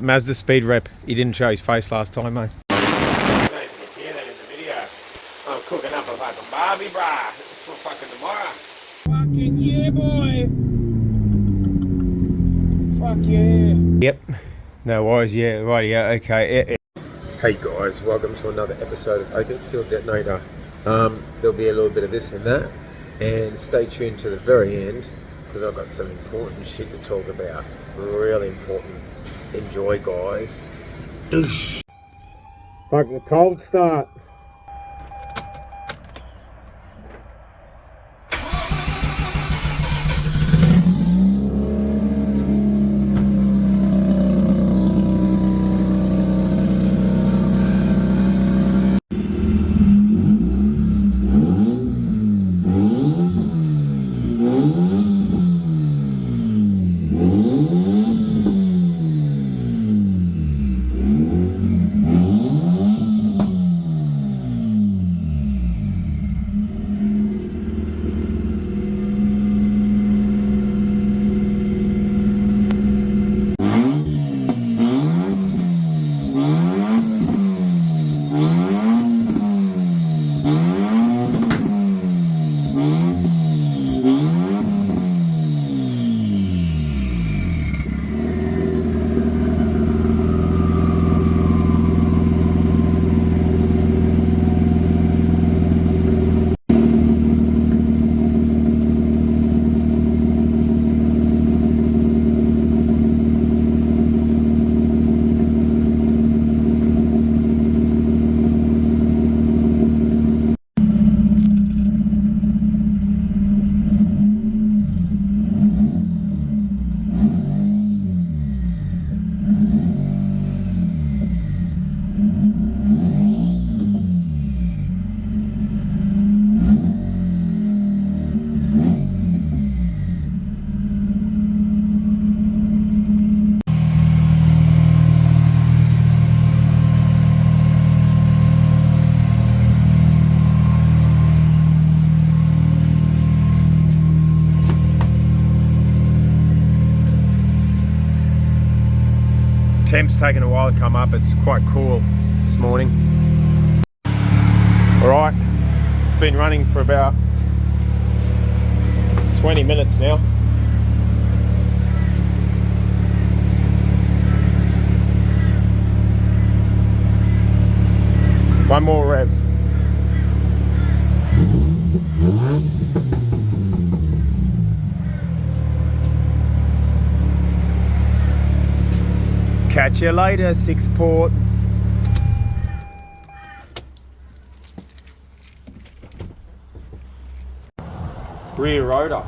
Mazda speed rep. He didn't show his face last time, mate. I don't even hear that in the video. I'm cooking up a fucking Barbie, brah. It's for fucking tomorrow. Fucking yeah, boy. Fuck yeah. Yep. No worries. Yeah. Right. Yeah. Okay. Yeah. Hey guys, welcome to another episode of Open Seal Detonator. There'll be a little bit of this and that, and stay tuned to the very end because I've got some important shit to talk about. Really important. Enjoy, guys. Fucking cold start. Temp's taken a while to come up. It's quite cool this morning. Alright, it's been running for about 20 minutes now. One more rev. Catch you later, 6 port. Rear rotor.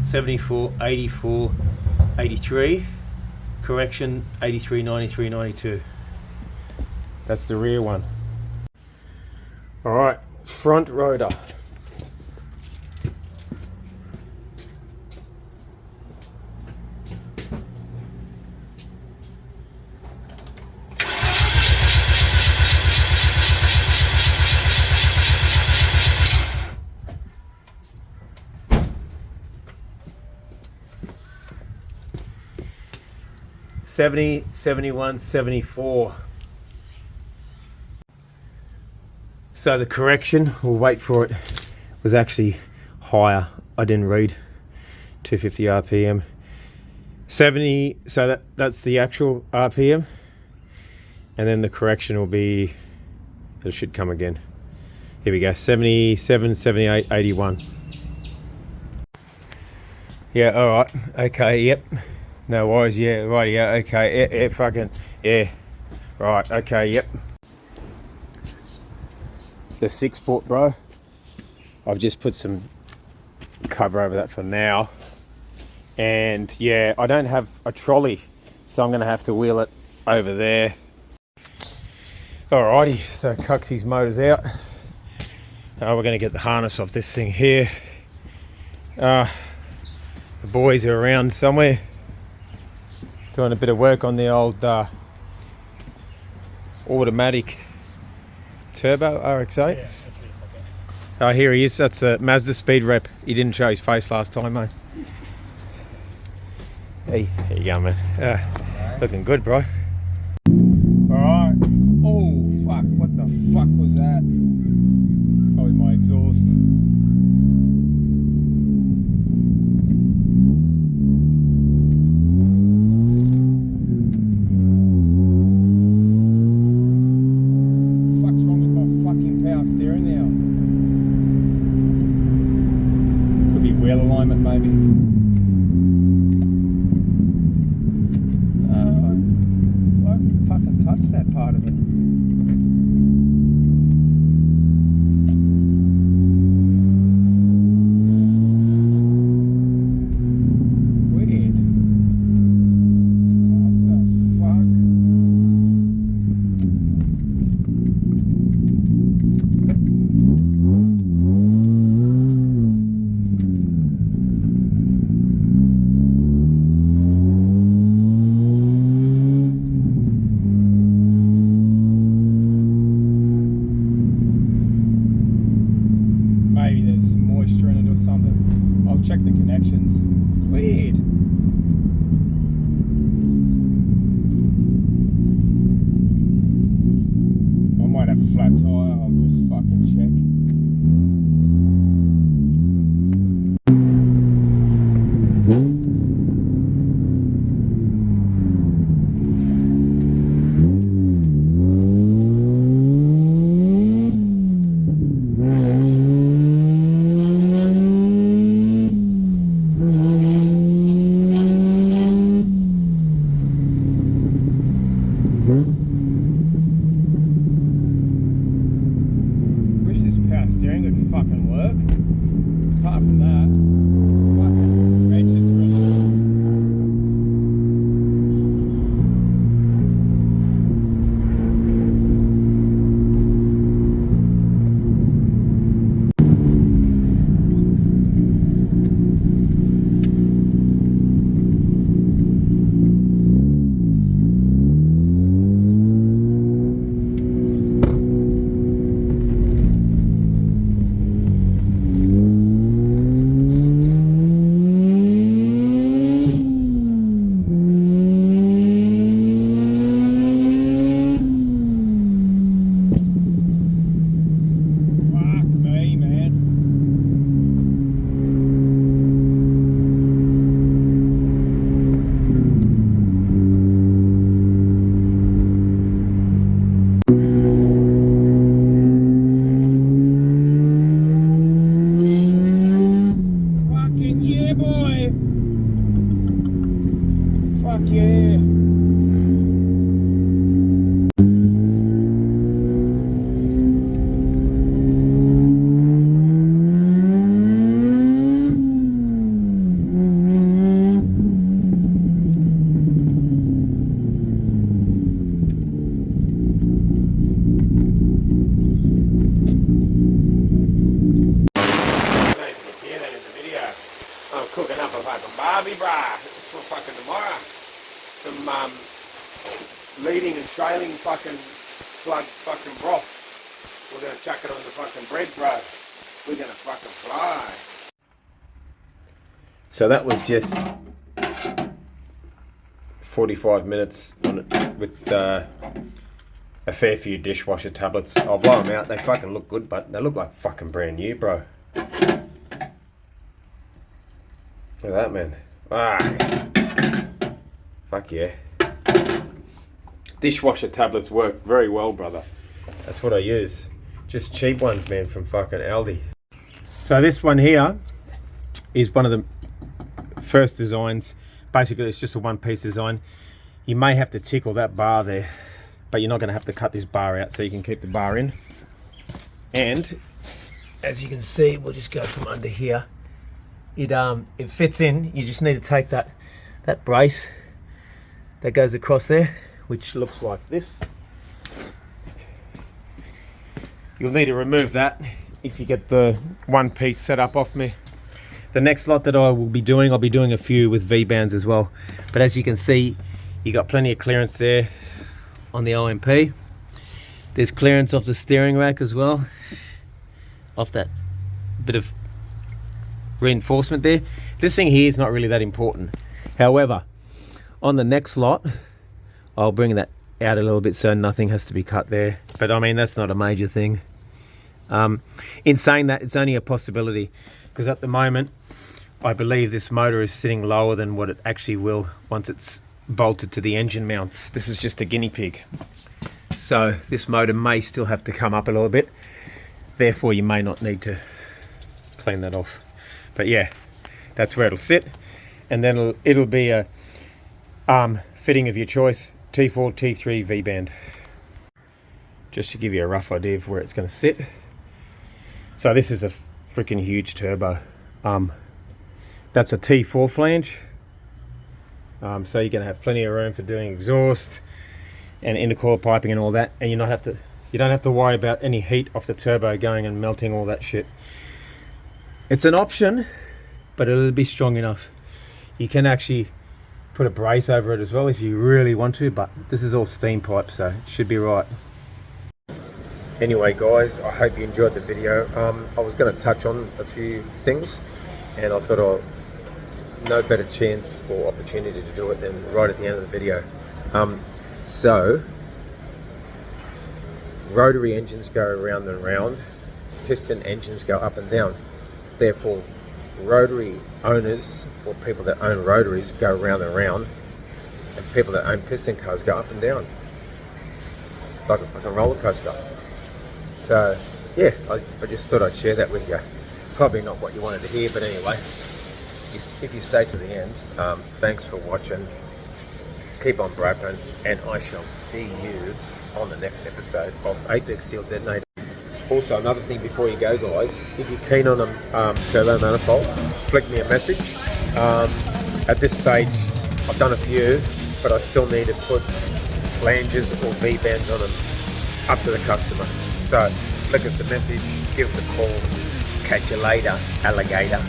$74, $84, $83, correction $83, $93, $92. That's the rear one. Alright, front rotor. $70, $71, $74. So the correction, we'll wait for it, was actually higher. I didn't read 250 RPM. 70, so that's the actual RPM. And then the correction will be, it should come again. Here we go, 77, 78, 81. Yeah, alright, okay, yep. No worries, yeah, right, yeah, okay, yeah, fucking, yeah. Right, okay, yep. The 6 port, bro. I've just put some cover over that for now. And yeah, I don't have a trolley, so I'm gonna have to wheel it over there. Alrighty, so Cuxie's motor's out. We're gonna get the harness off this thing here. The boys are around somewhere doing a bit of work on the old automatic turbo RX-8. Yeah, Oh, here he is. That's a Mazda speed rep. He didn't show his face last time, mate. Hey, how you going, man? Looking good, bro. Alright. Oh, fuck. What the fuck was that? Probably my exhaust. What's wrong with my fucking power steering now? Could be wheel alignment, maybe. I haven't fucking touched that part of it. Weird. What the fuck? Maybe there's some moisture in it or something. I'll check the connections. Weird. I might have a flat tire. I'll just fucking check. Wish this power steering would fucking work. Apart from that, fucking suspension's really fuck me, man. Fucking yeah, boy. Fuck yeah. Nice to hear that in the video. I'm cooking up a fucking barbie, brah. For fucking tomorrow. Some leading and trailing fucking blood fucking broth. We're gonna chuck it on the fucking bread, bro. We're gonna fucking fly. So that was just 45 minutes on it with a fair few dishwasher tablets. I'll blow them out. They fucking look good, but they look like fucking brand new, bro. Look at that, man. Ah. Fuck yeah. Dishwasher tablets work very well, brother. That's what I use. Just cheap ones, man, from fucking Aldi. So this one here is one of the first designs. Basically, it's just a one-piece design. You may have to tickle that bar there, but you're not going to have to cut this bar out, so you can keep the bar in. And as you can see, we'll just go from under here. It fits in. You just need to take that brace that goes across there, which looks like this. You'll need to remove that if you get the one piece set up off me. the next lot that I will be doing, I'll be doing a few with V-bands as well. But as you can see, you got plenty of clearance there on the OMP. There's clearance off the steering rack as well, off that bit of reinforcement there. This thing here is not really that important. However, on the next lot, I'll bring that out a little bit so nothing has to be cut there. But I mean, that's not a major thing. In saying that, it's only a possibility, because at the moment I believe this motor is sitting lower than what it actually will once it's bolted to the engine mounts. This is just a guinea pig, so this motor may still have to come up a little bit, therefore you may not need to clean that off. But yeah, that's where it'll sit, and then it'll be a fitting of your choice, T4, T3, V-band. Just to give you a rough idea of where it's going to sit. So this is a freaking huge turbo. That's a T4 flange. So you're going to have plenty of room for doing exhaust and intercoil piping and all that, and you don't have to worry about any heat off the turbo going and melting all that shit. It's an option, but it'll be strong enough. You can actually put a brace over it as well if you really want to, but this is all steam pipe, so it should be right. Anyway guys, I hope you enjoyed the video. I was going to touch on a few things, and I thought no better chance or opportunity to do it than right at the end of the video. So rotary engines go round and round, piston engines go up and down. Therefore rotary owners, or people that own rotaries, go round and round, and people that own piston cars go up and down like a fucking roller coaster. So yeah, I just thought I'd share that with you. Probably not what you wanted to hear, but anyway, if you stay to the end, thanks for watching. Keep on broken, and I shall see you on the next episode of Apex Seal Detonator. Also, another thing before you go guys, if you're keen on a turbo manifold, flick me a message. At this stage I've done a few, but I still need to put flanges or V-bands on them up to the customer. So flick us a message, give us a call. Catch you later, alligator.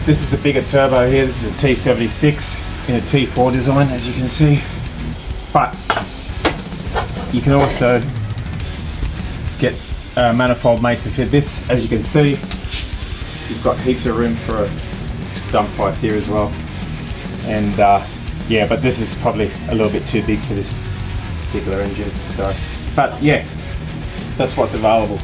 This is a bigger turbo here. This is a T76 in a T4 design, as you can see. But you can also get a manifold made to fit this. As you can see, you've got heaps of room for a dump pipe here as well. And yeah, but this is probably a little bit too big for this particular engine. So, but yeah, that's what's available.